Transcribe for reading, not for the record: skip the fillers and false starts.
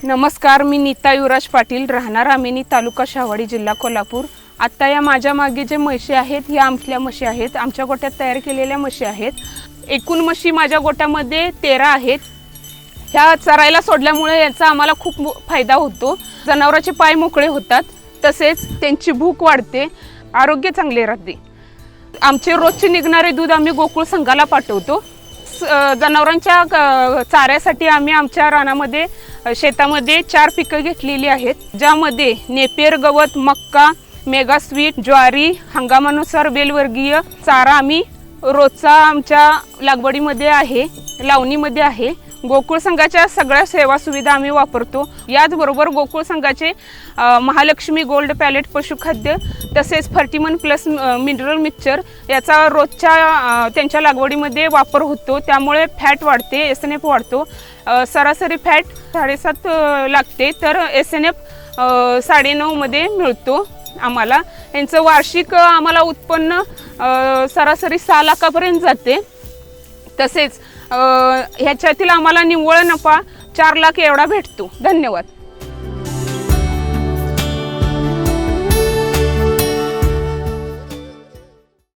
नमस्कार, मी नीता युवराज पाटील, राहणार आमेनी, तालुका शहावाडी, जिल्हा कोल्हापूर। आता या माझ्या मागे जे म्हशी आहेत ह्या आमच्या म्हशी आहेत, आमच्या गोट्यात तयार केलेल्या म्हशी आहेत। एकूण म्हशी माझ्या गोट्यामध्ये 13 आहेत। ह्या चरायला सोडल्यामुळे याचा आम्हाला खूप फायदा होतो। जनावरांचे पाय मोकळे होतात, तसेच त्यांची भूक वाढते, आरोग्य चांगले राहते। आमचे रोजचे निघणारे दूध आम्ही गोकुळ संघाला पाठवतो। जनावरांच्या चाऱ्यासाठी आम्ही आमच्या रानामध्ये शेतामध्ये 4 पिकं घेतलेली आहेत, ज्यामध्ये नेपियर गवत, मक्का, मेगा स्वीट, ज्वारी, हंगामानुसार बेलवर्गीय चारा आम्ही रोजचा आमच्या लागवडीमध्ये आहे, लावणीमध्ये आहे। गोकुळ संघाच्या सगळ्या सेवा सुविधा आम्ही वापरतो। याचबरोबर गोकुळ संघाचे महालक्ष्मी गोल्ड पॅलेट पशुखाद्य, तसेच फर्टिमन प्लस मिनरल मिक्सचर याचा रोजच्या त्यांच्या लागवडीमध्ये वापर होतो। त्यामुळे फॅट वाढते, SNF वाढतो। सरासरी फॅट 7.5 लागते, तर SNF 9.5 मध्ये मिळतो आम्हाला। यांचं वार्षिक आम्हाला उत्पन्न सरासरी 6 लाखापर्यंत जाते। तसेच ह्याच्यातील आम्हाला निव्वळ नफा 4 लाख एवढा भेटतो। धन्यवाद।